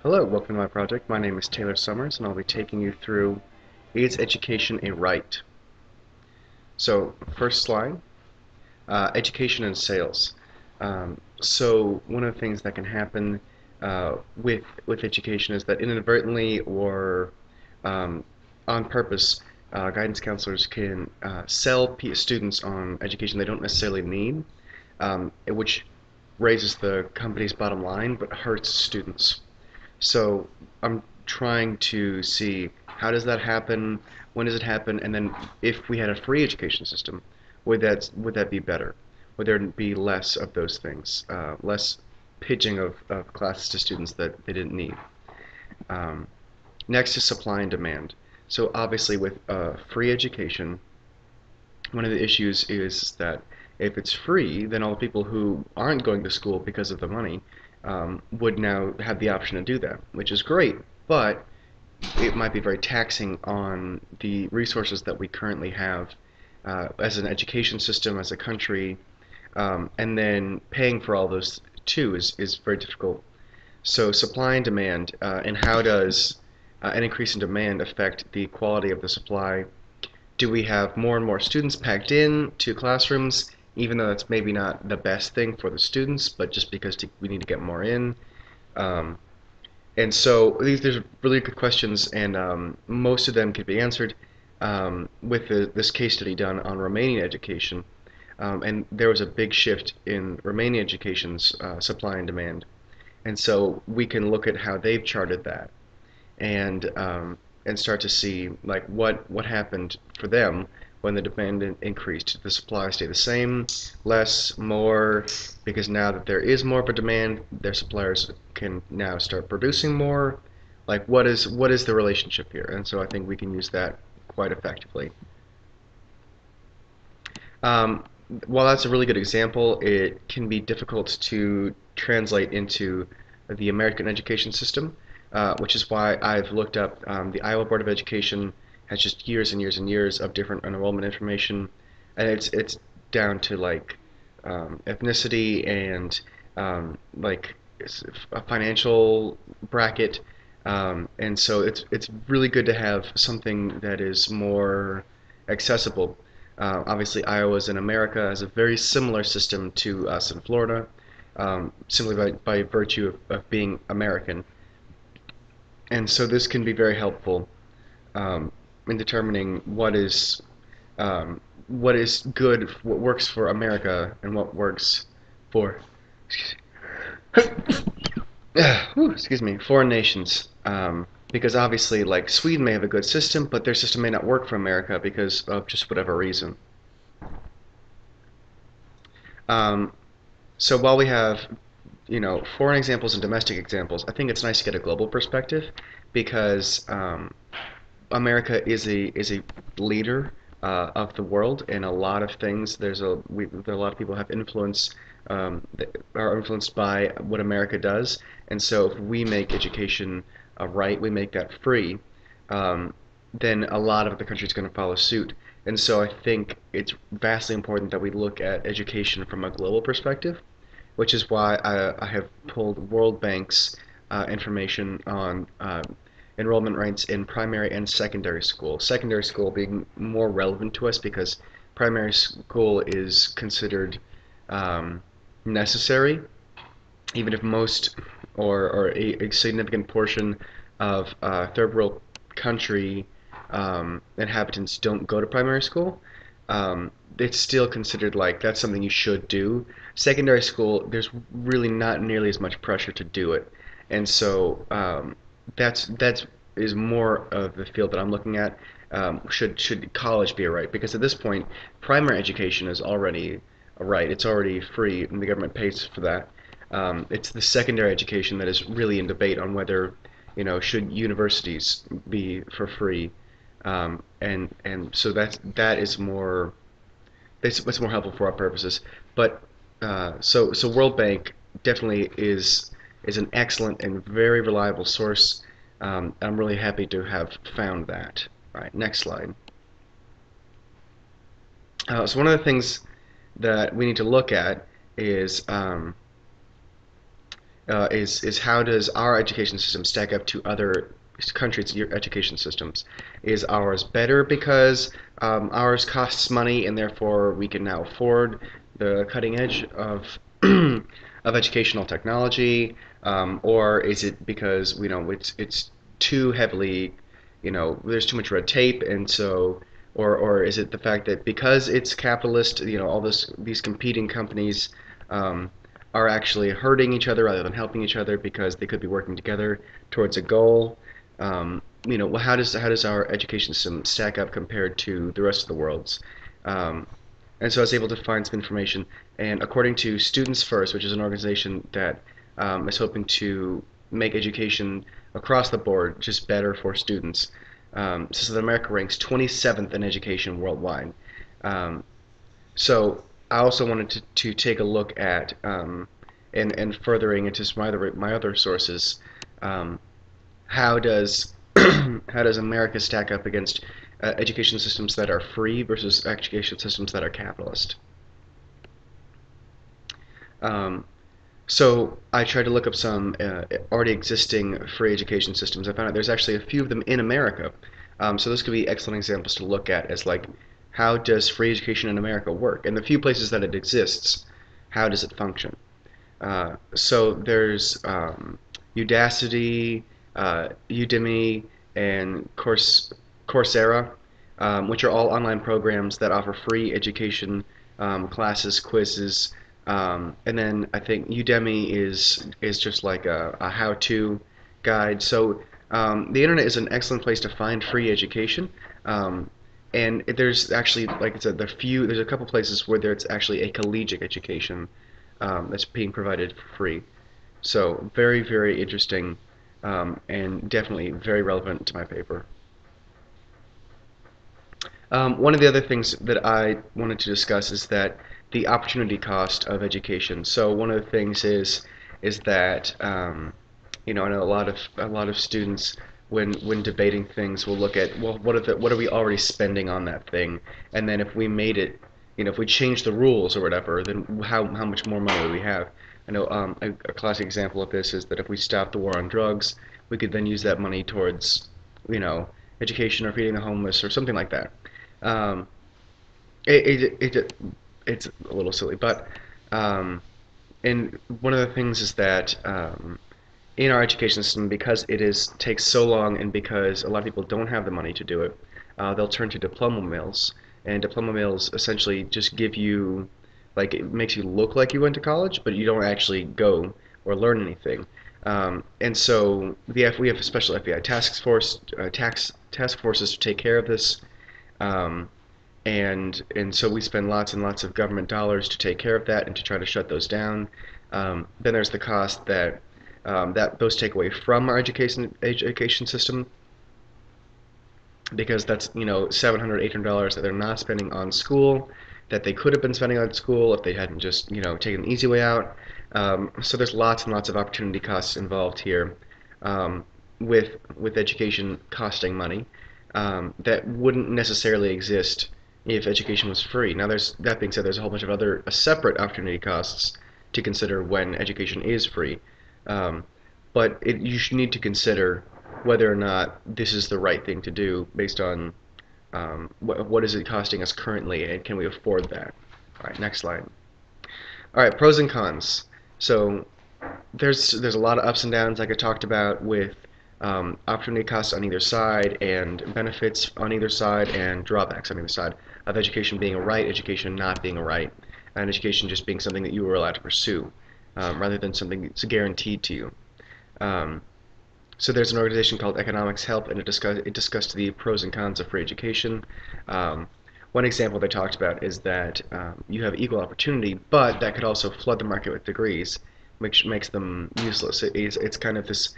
Hello, welcome to my project. My name is Taylor Summers, and I'll be taking you through Is Education a Right? So, first slide, education and sales. So, one of the things that can happen with education is that inadvertently or um, on purpose, guidance counselors can sell students on education they don't necessarily need, which raises the company's bottom line but hurts students. So I'm trying to see how does that happen, when does it happen, and then if we had a free education system, would that be better? Would there be less of those things, less pitching of classes to students that they didn't need? Um, Next is supply and demand. So obviously with free education, one of the issues is that if it's free, then all the people who aren't going to school because of the money would now have the option to do that, which is great, but it might be very taxing on the resources that we currently have as an education system, as a country, and then paying for all those too is very difficult. So supply and demand, and how does an increase in demand affect the quality of the supply? Do we have more and more students packed in to classrooms, even though that's maybe not the best thing for the students, but just because we need to get more in? Um, and so these are really good questions, and most of them could be answered with this case study done on Romanian education. And there was a big shift in Romanian education's supply and demand. And so we can look at how they've charted that and start to see like what happened for them when the demand increased. Did the supply stay the same, less, more? Because now that there is more of a demand, their suppliers can now start producing more. Like what is the relationship here? And so I think we can use that quite effectively. Um, while that's a really good example, it can be difficult to translate into the American education system, which is why I've looked up the Iowa Board of Education has just years and years and years of different enrollment information, and it's down to like ethnicity and like a financial bracket, and so it's really good to have something that is more accessible. Obviously, Iowa's in America has a very similar system to us in Florida, simply by virtue of being American. And so this can be very helpful in determining um, what is good, what works for America, and what works for excuse me, foreign nations. Because obviously, like Sweden may have a good system, but their system may not work for America because of just whatever reason. Um, so while we have foreign examples and domestic examples, I think it's nice to get a global perspective because America is a leader of the world in a lot of things. There are a lot of people have influence that are influenced by what America does, and so if we make education a right, we make that free, um, then a lot of the country is going to follow suit. And so I think it's vastly important that we look at education from a global perspective, which is why I have pulled World Bank's information on enrollment rates in primary and secondary school. Secondary school being more relevant to us because primary school is considered um, necessary, even if most or a significant portion of third world country inhabitants don't go to primary school. It's still considered like that's something you should do. Secondary school, there's really not nearly as much pressure to do it, and so that's is more of the field that I'm looking at. Should college be a right? Because at this point, primary education is already a right. It's already free, and the government pays for that. It's the secondary education that is really in debate on whether, should universities be for free, and so that is more that's more helpful for our purposes. But so World Bank definitely is an excellent and very reliable source. I'm really happy to have found that. All right, next slide. So one of the things that we need to look at is is how does our education system stack up to other countries' education systems? Is ours better because ours costs money and therefore we can now afford the cutting edge of of educational technology, or is it because it's too heavily, there's too much red tape, and so, or is it the fact that because it's capitalist, all these competing companies um, are actually hurting each other rather than helping each other because they could be working together towards a goal. Well, how does our education system stack up compared to the rest of the world's? Um, and so I was able to find some information. And according to Students First, which is an organization that is hoping to make education across the board just better for students, says that America ranks 27th in education worldwide. Um, so I also wanted to take a look at and furthering into my other sources. Um, how does how does America stack up against education systems that are free versus education systems that are capitalist? Um, so I tried to look up some already existing free education systems. I found out there's actually a few of them in America. So this could be excellent examples to look at as like how does free education in America work? And the few places that it exists, how does it function? So there's Udacity, Udemy, and Coursera, which are all online programs that offer free education classes, quizzes, and then I think Udemy is just like a how-to guide. So the internet is an excellent place to find free education. Um, and there's actually, like I said, there's a couple places where there's actually a collegiate education that's being provided for free. So very, very interesting, and definitely very relevant to my paper. One of the other things that I wanted to discuss is that the opportunity cost of education. So one of the things is that I know a lot of students when debating things will look at, well, what are we already spending on that thing, and then if we made it, if we change the rules or whatever, then how much more money do we have? I know a classic example of this is that if we stop the war on drugs, we could then use that money towards you know education or feeding the homeless or something like that. Um, it's a little silly, but um, and one of the things is that in our education system, because takes so long, and because a lot of people don't have the money to do it, they'll turn to diploma mills, and diploma mills essentially just give you, like, it makes you look like you went to college, but you don't actually go or learn anything. And so we have a special FBI task forces to take care of this. Um, and so we spend lots and lots of government dollars to take care of that and to try to shut those down. Then there's the cost that those take away from our education system, because that's $700, $800 that they're not spending on school, that they could have been spending on school if they hadn't just taken the easy way out. So there's lots and lots of opportunity costs involved here, with education costing money, that wouldn't necessarily exist if education was free. Now, that being said, there's a whole bunch of other separate opportunity costs to consider when education is free. Um, but you should need to consider whether or not this is the right thing to do based on what is it costing us currently, and can we afford that? All right, next slide. All right, pros and cons. So there's a lot of ups and downs, like I talked about, with opportunity costs on either side, and benefits on either side, and drawbacks on either side of education being a right, education not being a right, and education just being something that you were allowed to pursue, rather than something that's guaranteed to you. Um, so there's an organization called Economics Help, and it discussed the pros and cons of free education. Um, One example they talked about is that you have equal opportunity, but that could also flood the market with degrees, which makes them useless. It's kind of this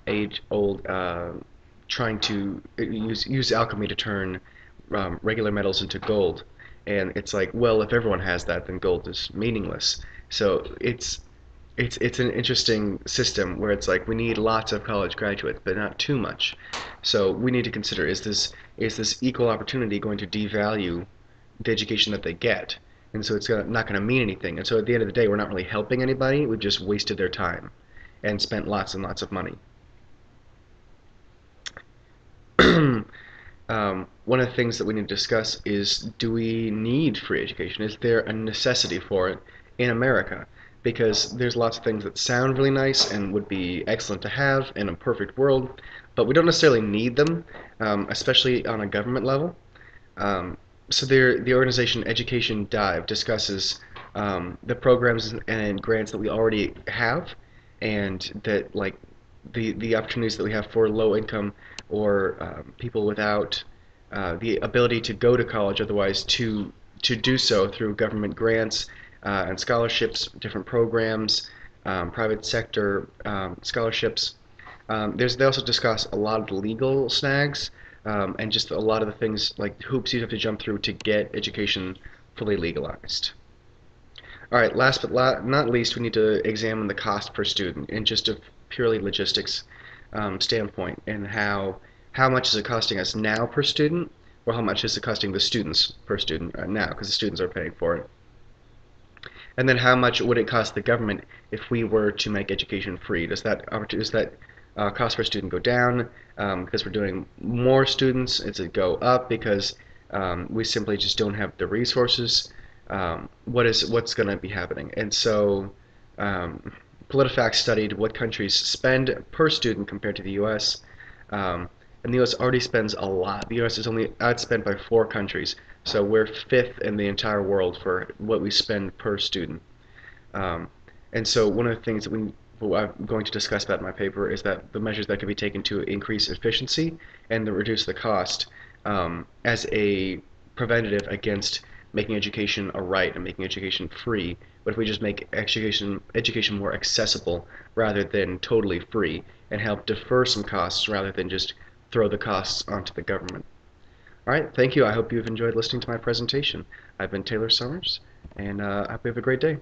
age-old trying to use alchemy to turn regular metals into gold, and it's like, well, if everyone has that, then gold is meaningless. So it's an interesting system where it's like we need lots of college graduates, but not too much. So we need to consider, is this equal opportunity going to devalue the education that they get? and so it's not going to mean anything. And so at the end of the day, we're not really helping anybody. We've just wasted their time and spent lots and lots of money. One of the things that we need to discuss is, do we need free education? Is there a necessity for it in America? Because there's lots of things that sound really nice and would be excellent to have in a perfect world, but we don't necessarily need them, especially on a government level. Um, so the organization Education Dive discusses the programs and grants that we already have, and that like the opportunities that we have for low income or people without the ability to go to college otherwise to do so through government grants and scholarships, different programs, private sector scholarships. They also discuss a lot of the legal snags and just a lot of the things like hoops you have to jump through to get education fully legalized. All right, last but not least, we need to examine the cost per student in just a purely logistics standpoint, and how much is it costing us now per student, or how much is it costing the students per student now, because the students are paying for it. And then how much would it cost the government if we were to make education free? Does that cost per student go down because we're doing more students? Does it go up because we simply just don't have the resources? What's going to be happening? And so PolitiFact studied what countries spend per student compared to the U.S. And the U.S. already spends a lot. The U.S. is only outspent by 4 countries, so we're 5th in the entire world for what we spend per student. Um, and so one of the things that what I'm going to discuss about in my paper is that the measures that can be taken to increase efficiency and to reduce the cost as a preventative against making education a right and making education free. But if we just make education more accessible rather than totally free, and help defer some costs rather than just throw the costs onto the government. All right, thank you. I hope you've enjoyed listening to my presentation. I've been Taylor Summers, and I hope you have a great day.